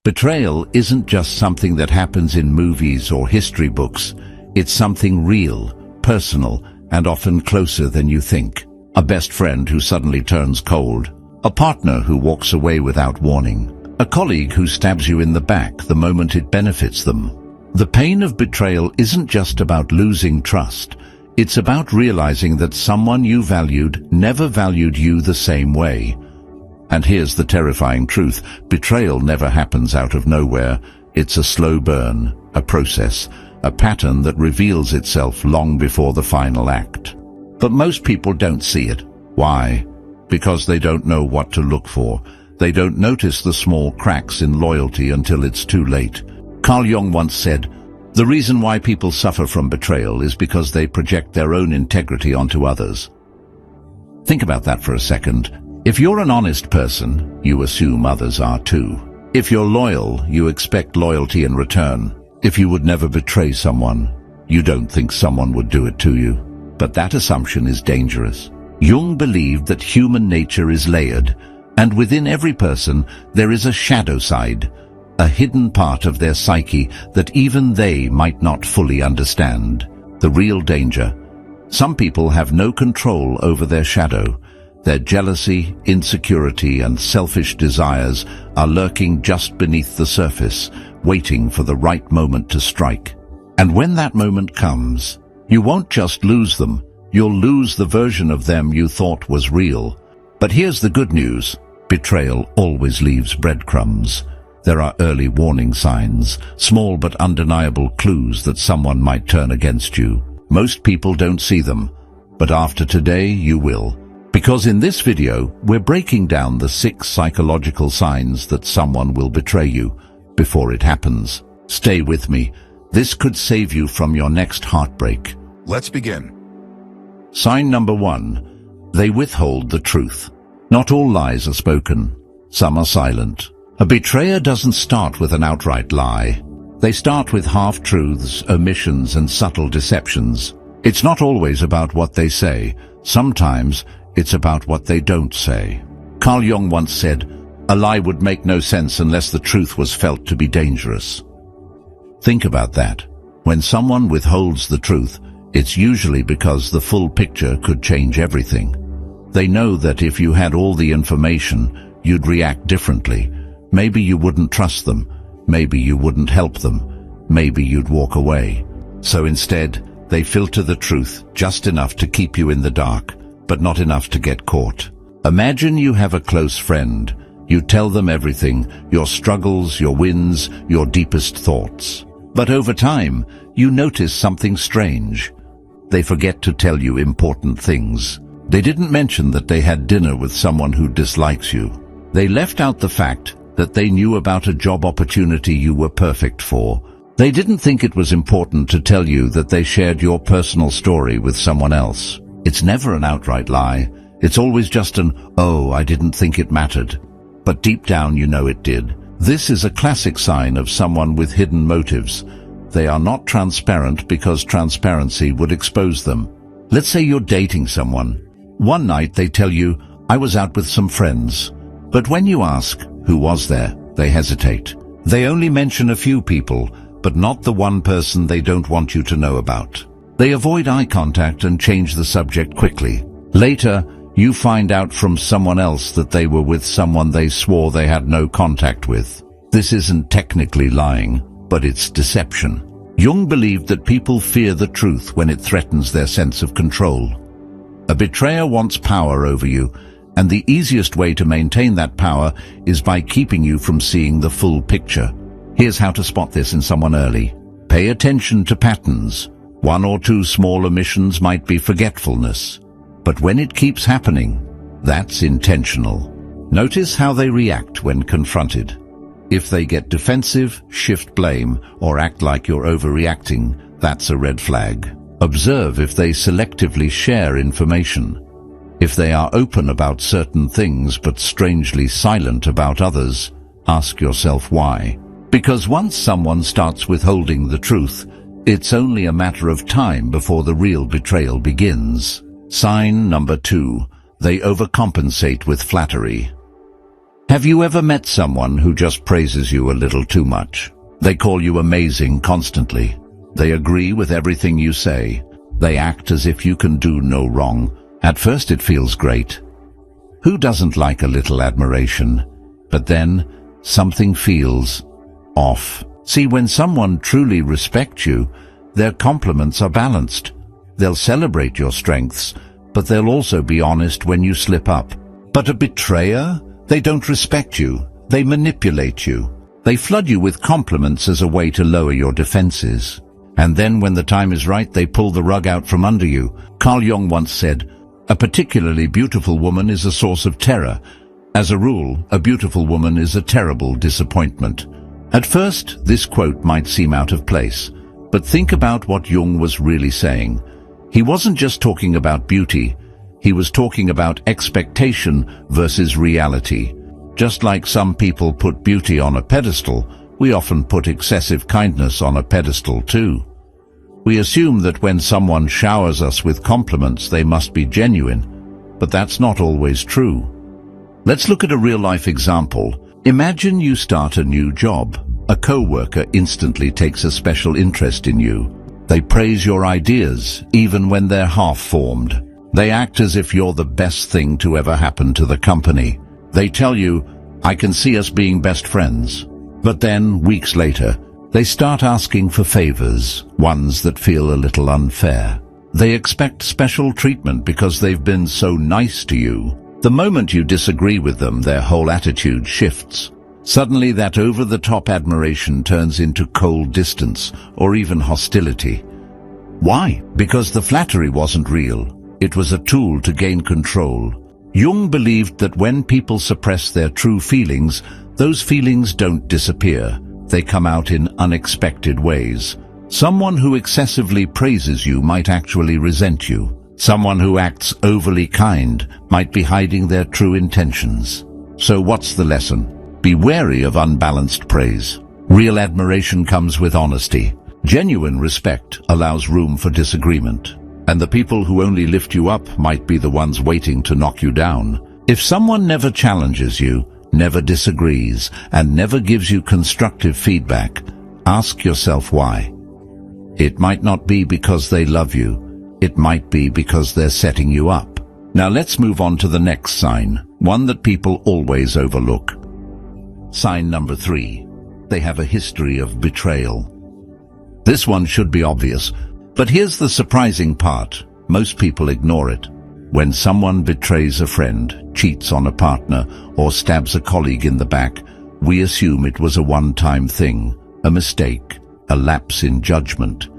Betrayal isn't just something that happens in movies or history books. It's something real, personal, and often closer than you think. A best friend who suddenly turns cold. A partner who walks away without warning. A colleague who stabs you in the back the moment it benefits them. The pain of betrayal isn't just about losing trust. It's about realizing that someone you valued never valued you the same way. And here's the terrifying truth. Betrayal never happens out of nowhere. It's a slow burn, a process, a pattern that reveals itself long before the final act. But most people don't see it. Why? Because they don't know what to look for. They don't notice the small cracks in loyalty until it's too late. Carl Jung once said, "The reason why people suffer from betrayal is because they project their own integrity onto others." Think about that for a second. If you're an honest person, you assume others are too. If you're loyal, you expect loyalty in return. If you would never betray someone, you don't think someone would do it to you. But that assumption is dangerous. Jung believed that human nature is layered, and within every person there is a shadow side, a hidden part of their psyche that even they might not fully understand. The real danger. Some people have no control over their shadow. Their jealousy, insecurity, and selfish desires are lurking just beneath the surface, waiting for the right moment to strike. And when that moment comes, you won't just lose them, you'll lose the version of them you thought was real. But here's the good news. Betrayal always leaves breadcrumbs. There are early warning signs, small but undeniable clues that someone might turn against you. Most people don't see them, but after today you will. Because in this video, we're breaking down the 6 psychological signs that someone will betray you before it happens. Stay with me. This could save you from your next heartbreak. Let's begin. Sign number 1. They withhold the truth. Not all lies are spoken. Some are silent. A betrayer doesn't start with an outright lie. They start with half-truths, omissions, and subtle deceptions. It's not always about what they say. Sometimes it's about what they don't say. Carl Jung once said, "A lie would make no sense unless the truth was felt to be dangerous." Think about that. When someone withholds the truth, it's usually because the full picture could change everything. They know that if you had all the information, you'd react differently. Maybe you wouldn't trust them. Maybe you wouldn't help them. Maybe you'd walk away. So instead, they filter the truth just enough to keep you in the dark, but not enough to get caught. Imagine you have a close friend. You tell them everything, your struggles, your wins, your deepest thoughts. But over time, you notice something strange. They forget to tell you important things. They didn't mention that they had dinner with someone who dislikes you. They left out the fact that they knew about a job opportunity you were perfect for. They didn't think it was important to tell you that they shared your personal story with someone else. It's never an outright lie. It's always just an, "Oh, I didn't think it mattered." But deep down you know it did. This is a classic sign of someone with hidden motives. They are not transparent because transparency would expose them. Let's say you're dating someone. One night they tell you, "I was out with some friends." But when you ask, "Who was there?" they hesitate. They only mention a few people, but not the one person they don't want you to know about. They avoid eye contact and change the subject quickly. Later, you find out from someone else that they were with someone they swore they had no contact with. This isn't technically lying, but it's deception. Jung believed that people fear the truth when it threatens their sense of control. A betrayer wants power over you, and the easiest way to maintain that power is by keeping you from seeing the full picture. Here's how to spot this in someone early. Pay attention to patterns. 1 or 2 small omissions might be forgetfulness. But when it keeps happening, that's intentional. Notice how they react when confronted. If they get defensive, shift blame, or act like you're overreacting, that's a red flag. Observe if they selectively share information. If they are open about certain things but strangely silent about others, ask yourself why. Because once someone starts withholding the truth, it's only a matter of time before the real betrayal begins. Sign number 2. They overcompensate with flattery. Have you ever met someone who just praises you a little too much? They call you amazing constantly. They agree with everything you say. They act as if you can do no wrong. At first it feels great. Who doesn't like a little admiration? But then something feels off. See, when someone truly respects you, their compliments are balanced. They'll celebrate your strengths, but they'll also be honest when you slip up. But a betrayer? They don't respect you. They manipulate you. They flood you with compliments as a way to lower your defenses. And then when the time is right, they pull the rug out from under you. Carl Jung once said, "A particularly beautiful woman is a source of terror. As a rule, a beautiful woman is a terrible disappointment." At first, this quote might seem out of place, but think about what Jung was really saying. He wasn't just talking about beauty. He was talking about expectation versus reality. Just like some people put beauty on a pedestal, we often put excessive kindness on a pedestal too. We assume that when someone showers us with compliments, they must be genuine, but that's not always true. Let's look at a real-life example. Imagine you start a new job. A co-worker instantly takes a special interest in you. They praise your ideas, even when they're half-formed. They act as if you're the best thing to ever happen to the company. They tell you, "I can see us being best friends." But then, weeks later, they start asking for favors, ones that feel a little unfair. They expect special treatment because they've been so nice to you. The moment you disagree with them, their whole attitude shifts. Suddenly that over-the-top admiration turns into cold distance or even hostility. Why? Because the flattery wasn't real. It was a tool to gain control. Jung believed that when people suppress their true feelings, those feelings don't disappear. They come out in unexpected ways. Someone who excessively praises you might actually resent you. Someone who acts overly kind might be hiding their true intentions. So what's the lesson? Be wary of unbalanced praise. Real admiration comes with honesty. Genuine respect allows room for disagreement. And the people who only lift you up might be the ones waiting to knock you down. If someone never challenges you, never disagrees, and never gives you constructive feedback, ask yourself why. It might not be because they love you. It might be because they're setting you up. Now let's move on to the next sign, one that people always overlook. Sign number 3. They have a history of betrayal. This one should be obvious, but here's the surprising part. Most people ignore it. When someone betrays a friend, cheats on a partner, or stabs a colleague in the back, we assume it was a one-time thing, a mistake, a lapse in judgment.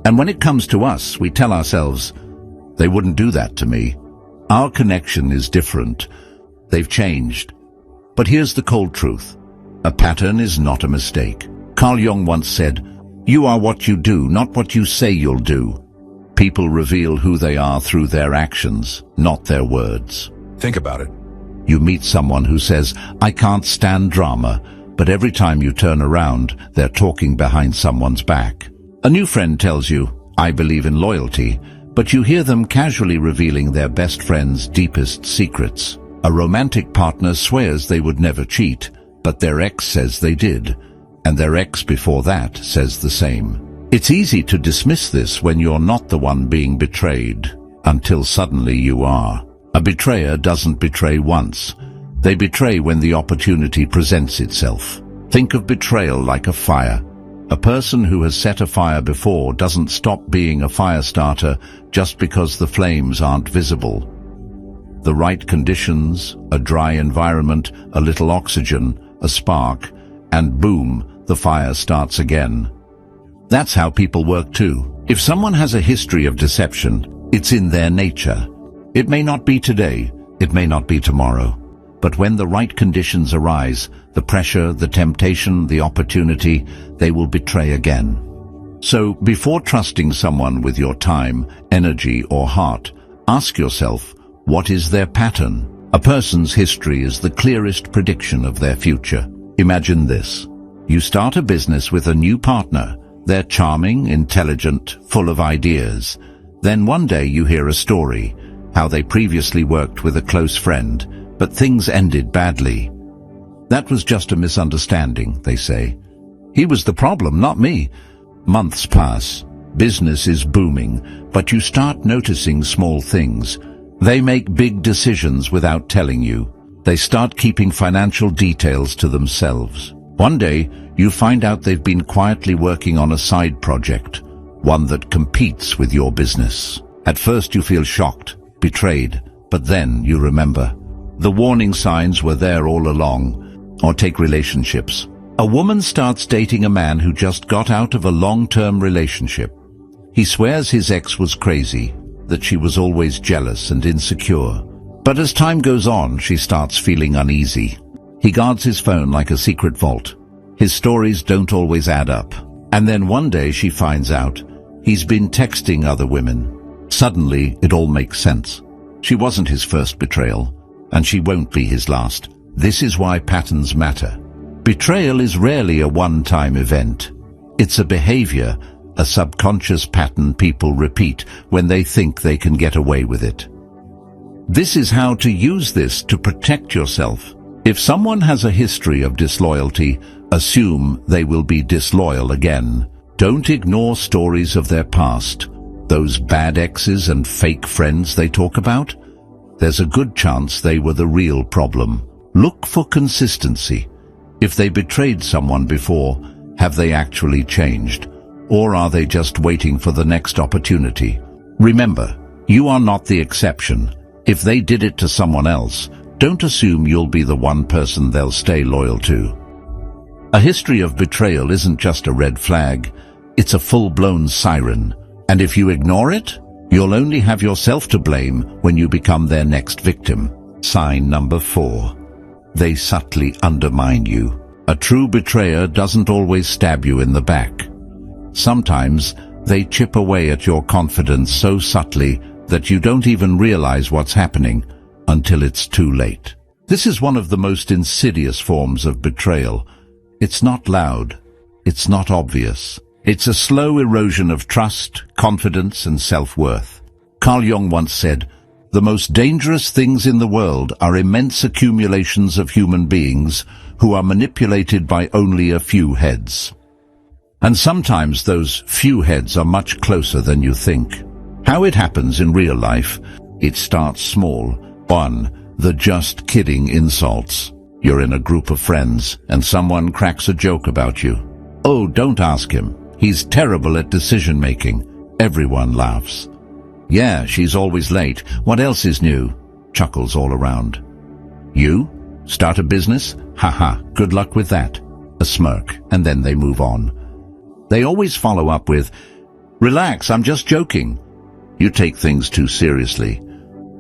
And when it comes to us, we tell ourselves, they wouldn't do that to me. Our connection is different. They've changed. But here's the cold truth. A pattern is not a mistake. Carl Jung once said, "You are what you do, not what you say you'll do." People reveal who they are through their actions, not their words. Think about it. You meet someone who says, "I can't stand drama," but every time you turn around, they're talking behind someone's back. A new friend tells you, "I believe in loyalty," but you hear them casually revealing their best friend's deepest secrets. A romantic partner swears they would never cheat, but their ex says they did, and their ex before that says the same. It's easy to dismiss this when you're not the one being betrayed, until suddenly you are. A betrayer doesn't betray once. They betray when the opportunity presents itself. Think of betrayal like a fire. A person who has set a fire before doesn't stop being a fire starter just because the flames aren't visible. The right conditions, a dry environment, a little oxygen, a spark, and boom, the fire starts again. That's how people work too. If someone has a history of deception, it's in their nature. It may not be today, it may not be tomorrow. But when the right conditions arise, the pressure, the temptation, the opportunity, they will betray again. So, before trusting someone with your time, energy, or heart, ask yourself, what is their pattern? A person's history is the clearest prediction of their future. Imagine this. You start a business with a new partner. They're charming, intelligent, full of ideas. Then one day you hear a story, how they previously worked with a close friend, but things ended badly. That was just a misunderstanding, they say. He was the problem, not me. Months pass. Business is booming, but you start noticing small things. They make big decisions without telling you. They start keeping financial details to themselves. One day, you find out they've been quietly working on a side project, one that competes with your business. At first you feel shocked, betrayed, but then you remember. The warning signs were there all along. Or take relationships. A woman starts dating a man who just got out of a long-term relationship. He swears his ex was crazy, that she was always jealous and insecure. But as time goes on, she starts feeling uneasy. He guards his phone like a secret vault. His stories don't always add up. And then one day she finds out he's been texting other women. Suddenly, it all makes sense. She wasn't his first betrayal, and she won't be his last. This is why patterns matter. Betrayal is rarely a one-time event. It's a behavior, a subconscious pattern people repeat when they think they can get away with it. This is how to use this to protect yourself. If someone has a history of disloyalty, assume they will be disloyal again. Don't ignore stories of their past, those bad exes and fake friends they talk about. There's a good chance they were the real problem. Look for consistency. If they betrayed someone before, have they actually changed? Or are they just waiting for the next opportunity? Remember, you are not the exception. If they did it to someone else, don't assume you'll be the one person they'll stay loyal to. A history of betrayal isn't just a red flag, it's a full-blown siren. And if you ignore it, you'll only have yourself to blame when you become their next victim. Sign number 4. They subtly undermine you. A true betrayer doesn't always stab you in the back. Sometimes they chip away at your confidence so subtly that you don't even realize what's happening until it's too late. This is one of the most insidious forms of betrayal. It's not loud. It's not obvious. It's a slow erosion of trust, confidence, and self-worth. Carl Jung once said, "The most dangerous things in the world are immense accumulations of human beings who are manipulated by only a few heads." And sometimes those few heads are much closer than you think. How it happens in real life, it starts small. 1. The just kidding insults. You're in a group of friends and someone cracks a joke about you. "Oh, don't ask him. He's terrible at decision-making." Everyone laughs. "Yeah, she's always late. What else is new?" Chuckles all around. "You? Start a business? Haha, good luck with that." A smirk, and then they move on. They always follow up with, "Relax, I'm just joking." You take things too seriously.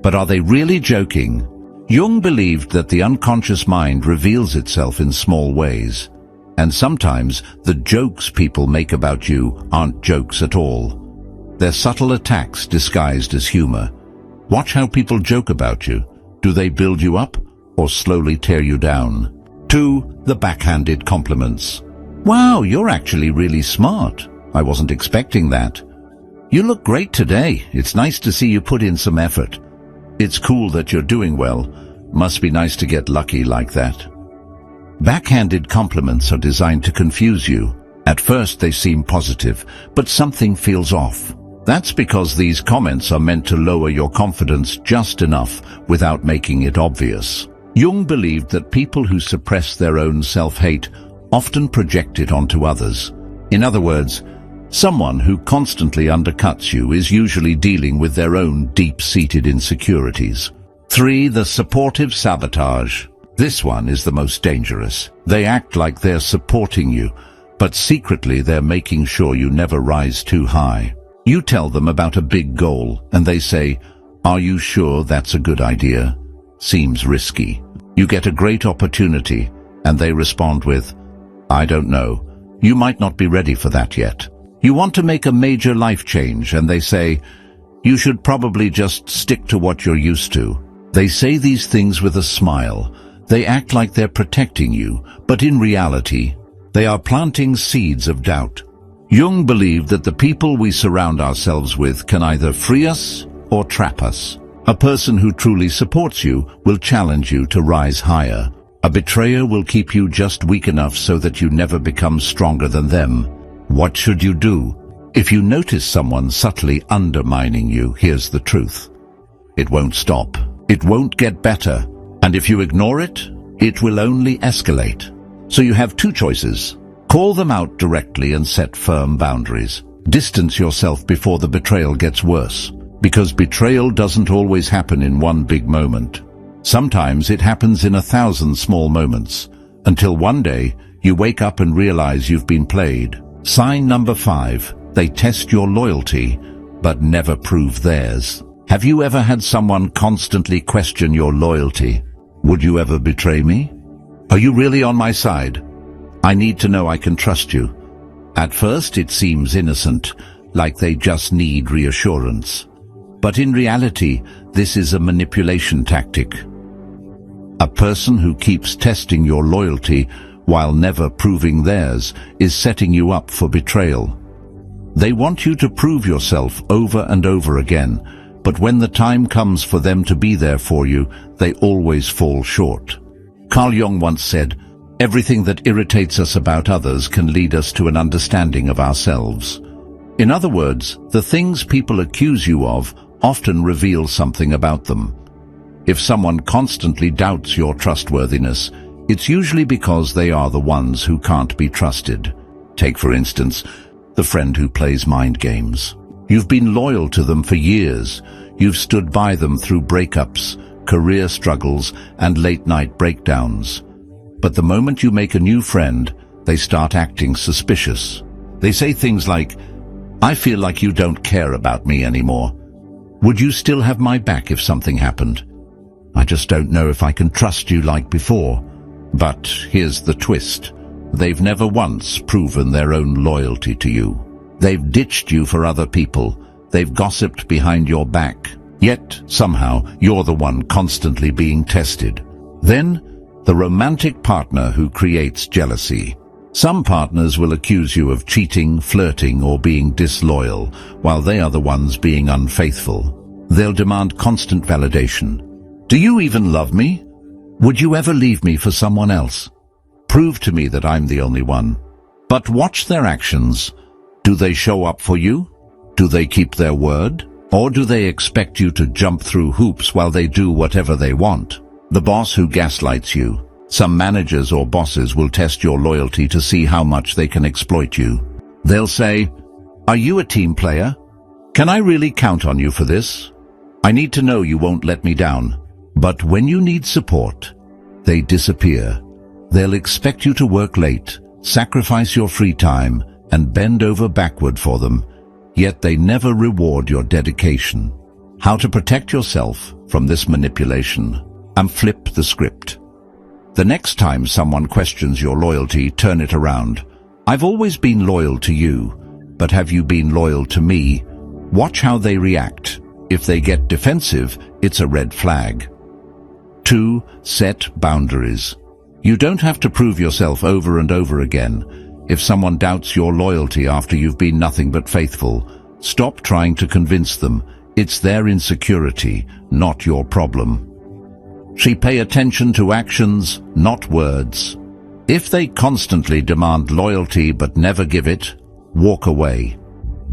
But are they really joking? Jung believed that the unconscious mind reveals itself in small ways. And sometimes the jokes people make about you aren't jokes at all. They're subtle attacks disguised as humor. Watch how people joke about you. Do they build you up or slowly tear you down? 2. The backhanded compliments. "Wow, you're actually really smart. I wasn't expecting that." "You look great today. It's nice to see you put in some effort." "It's cool that you're doing well. Must be nice to get lucky like that." Backhanded compliments are designed to confuse you. At first they seem positive, but something feels off. That's because these comments are meant to lower your confidence just enough without making it obvious. Jung believed that people who suppress their own self-hate often project it onto others. In other words, someone who constantly undercuts you is usually dealing with their own deep-seated insecurities. 3. The supportive sabotage. This one is the most dangerous. They act like they're supporting you, but secretly they're making sure you never rise too high. You tell them about a big goal, and they say, "Are you sure that's a good idea? Seems risky." You get a great opportunity, and they respond with, "I don't know. You might not be ready for that yet." You want to make a major life change, and they say, "You should probably just stick to what you're used to." They say these things with a smile. They act like they're protecting you, but in reality, they are planting seeds of doubt. Jung believed that the people we surround ourselves with can either free us or trap us. A person who truly supports you will challenge you to rise higher. A betrayer will keep you just weak enough so that you never become stronger than them. What should you do? If you notice someone subtly undermining you, here's the truth. It won't stop. It won't get better. And if you ignore it, it will only escalate. So you have two choices. Call them out directly and set firm boundaries. Distance yourself before the betrayal gets worse. Because betrayal doesn't always happen in one big moment. Sometimes it happens in 1,000 small moments, until one day you wake up and realize you've been played. Sign number 5. They test your loyalty, but never prove theirs. Have you ever had someone constantly question your loyalty? Would you ever betray me? Are you really on my side? I need to know I can trust you. At first it seems innocent, like they just need reassurance. But in reality, this is a manipulation tactic. A person who keeps testing your loyalty while never proving theirs is setting you up for betrayal. They want you to prove yourself over and over again, but when the time comes for them to be there for you, they always fall short. Carl Jung once said, "Everything that irritates us about others can lead us to an understanding of ourselves." In other words, the things people accuse you of often reveal something about them. If someone constantly doubts your trustworthiness, it's usually because they are the ones who can't be trusted. Take, for instance, the friend who plays mind games. You've been loyal to them for years. You've stood by them through breakups, career struggles, and late-night breakdowns. But the moment you make a new friend, they start acting suspicious. They say things like, "I feel like you don't care about me anymore. Would you still have my back if something happened? I just don't know if I can trust you like before." But here's the twist. They've never once proven their own loyalty to you. They've ditched you for other people. They've gossiped behind your back. Yet, somehow, you're the one constantly being tested. Then, the romantic partner who creates jealousy. Some partners will accuse you of cheating, flirting, or being disloyal, while they are the ones being unfaithful. They'll demand constant validation. "Do you even love me? Would you ever leave me for someone else? Prove to me that I'm the only one." But watch their actions. Do they show up for you? Do they keep their word? Or do they expect you to jump through hoops while they do whatever they want? The boss who gaslights you. Some managers or bosses will test your loyalty to see how much they can exploit you. They'll say, "Are you a team player? Can I really count on you for this? I need to know you won't let me down." But when you need support, they disappear. They'll expect you to work late, sacrifice your free time, and bend over backward for them, yet they never reward your dedication. How to protect yourself from this manipulation? And flip the script. The next time someone questions your loyalty, turn it around. "I've always been loyal to you, but have you been loyal to me?" Watch how they react. If they get defensive, it's a red flag. 2. Set boundaries. You don't have to prove yourself over and over again. If someone doubts your loyalty after you've been nothing but faithful, stop trying to convince them. It's their insecurity, not your problem. Pay attention to actions, not words. If they constantly demand loyalty but never give it, walk away.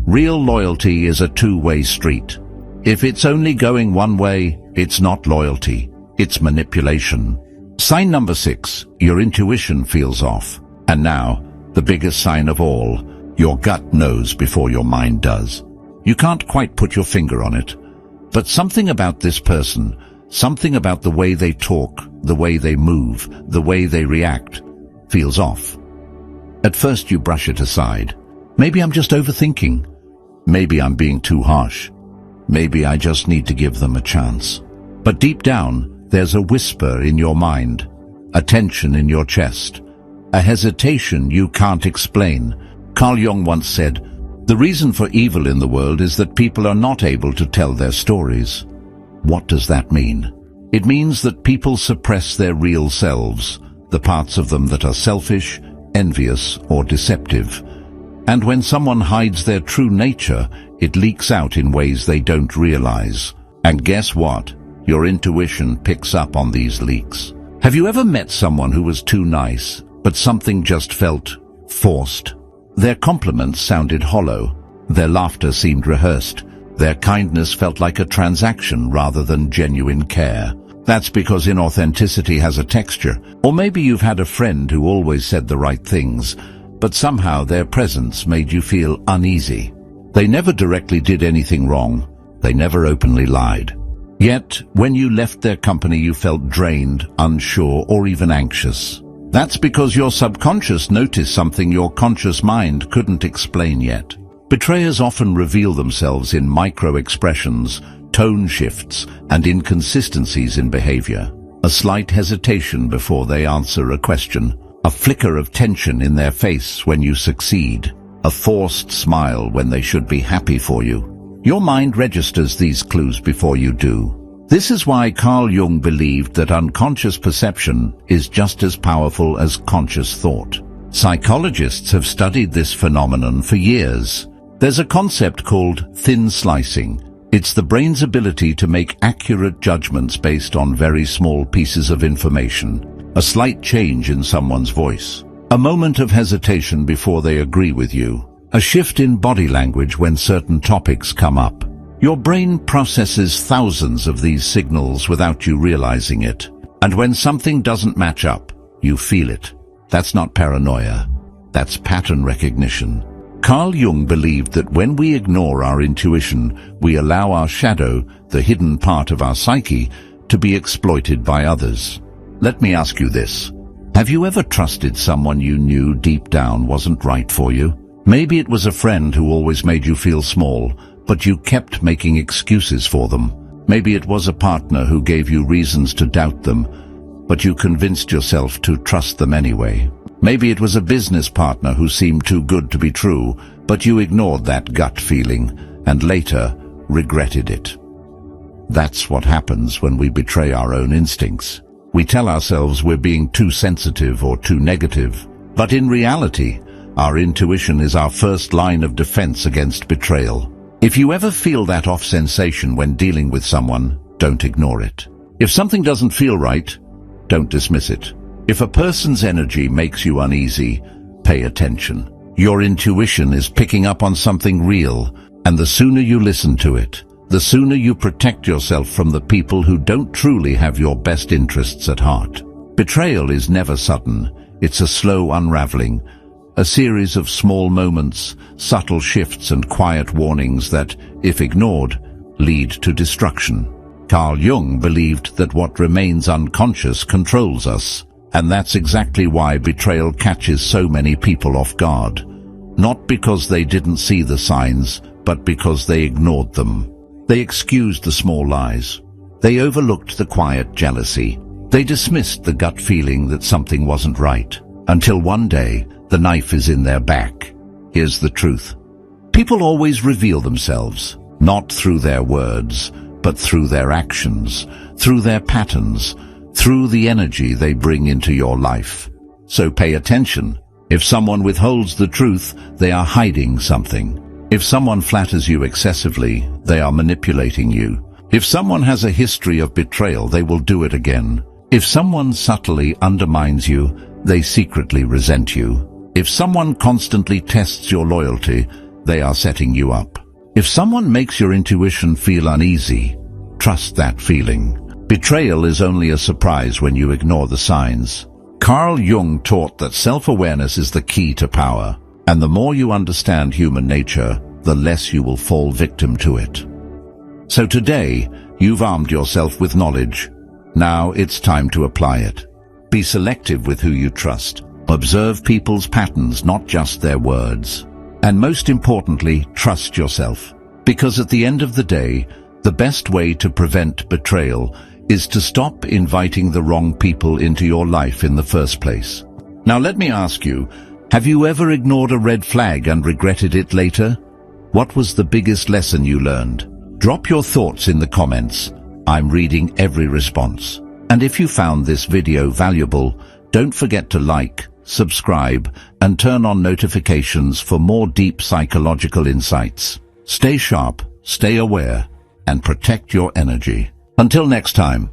Real loyalty is a two-way street. If it's only going one way, it's not loyalty, it's manipulation. Sign number 6, your intuition feels off. And now, the biggest sign of all, your gut knows before your mind does. You can't quite put your finger on it, but something about this person, something about the way they talk, the way they move, the way they react, feels off. At first you brush it aside. Maybe I'm just overthinking. Maybe I'm being too harsh. Maybe I just need to give them a chance. But deep down, there's a whisper in your mind, a tension in your chest, a hesitation you can't explain. Carl Jung once said, "The reason for evil in the world is that people are not able to tell their stories." What does that mean? It means that people suppress their real selves, the parts of them that are selfish, envious, or deceptive. And when someone hides their true nature, it leaks out in ways they don't realize. And guess what? Your intuition picks up on these leaks. Have you ever met someone who was too nice, but something just felt forced? Their compliments sounded hollow. Their laughter seemed rehearsed. Their kindness felt like a transaction rather than genuine care. That's because inauthenticity has a texture. Or maybe you've had a friend who always said the right things, but somehow their presence made you feel uneasy. They never directly did anything wrong. They never openly lied. Yet, when you left their company, you felt drained, unsure, or even anxious. That's because your subconscious noticed something your conscious mind couldn't explain yet. Betrayers often reveal themselves in micro-expressions, tone shifts, and inconsistencies in behavior. A slight hesitation before they answer a question, a flicker of tension in their face when you succeed, a forced smile when they should be happy for you. Your mind registers these clues before you do. This is why Carl Jung believed that unconscious perception is just as powerful as conscious thought. Psychologists have studied this phenomenon for years. There's a concept called thin slicing. It's the brain's ability to make accurate judgments based on very small pieces of information. A slight change in someone's voice, a moment of hesitation before they agree with you, a shift in body language when certain topics come up. Your brain processes thousands of these signals without you realizing it. And when something doesn't match up, you feel it. That's not paranoia. That's pattern recognition. Carl Jung believed that when we ignore our intuition, we allow our shadow, the hidden part of our psyche, to be exploited by others. Let me ask you this. Have you ever trusted someone you knew deep down wasn't right for you? Maybe it was a friend who always made you feel small, but you kept making excuses for them. Maybe it was a partner who gave you reasons to doubt them, but you convinced yourself to trust them anyway. Maybe it was a business partner who seemed too good to be true, but you ignored that gut feeling and later regretted it. That's what happens when we betray our own instincts. We tell ourselves we're being too sensitive or too negative, but in reality, our intuition is our first line of defense against betrayal. If you ever feel that off sensation when dealing with someone, don't ignore it. If something doesn't feel right, don't dismiss it. If a person's energy makes you uneasy, pay attention. Your intuition is picking up on something real, and the sooner you listen to it, the sooner you protect yourself from the people who don't truly have your best interests at heart. Betrayal is never sudden. It's a slow unraveling, a series of small moments, subtle shifts and quiet warnings that, if ignored, lead to destruction. Carl Jung believed that what remains unconscious controls us, and that's exactly why betrayal catches so many people off guard. Not because they didn't see the signs, but because they ignored them. They excused the small lies. They overlooked the quiet jealousy. They dismissed the gut feeling that something wasn't right, until one day, the knife is in their back. Here's the truth. People always reveal themselves, not through their words, but through their actions, through their patterns, through the energy they bring into your life. So pay attention. If someone withholds the truth, they are hiding something. If someone flatters you excessively, they are manipulating you. If someone has a history of betrayal, they will do it again. If someone subtly undermines you, they secretly resent you. If someone constantly tests your loyalty, they are setting you up. If someone makes your intuition feel uneasy, trust that feeling. Betrayal is only a surprise when you ignore the signs. Carl Jung taught that self-awareness is the key to power, and the more you understand human nature, the less you will fall victim to it. So today, you've armed yourself with knowledge. Now it's time to apply it. Be selective with who you trust. Observe people's patterns, not just their words. And most importantly, trust yourself. Because at the end of the day, the best way to prevent betrayal is to stop inviting the wrong people into your life in the first place. Now let me ask you, have you ever ignored a red flag and regretted it later? What was the biggest lesson you learned? Drop your thoughts in the comments. I'm reading every response. And if you found this video valuable, don't forget to like, subscribe, and turn on notifications for more deep psychological insights. Stay sharp, stay aware, and protect your energy. Until next time.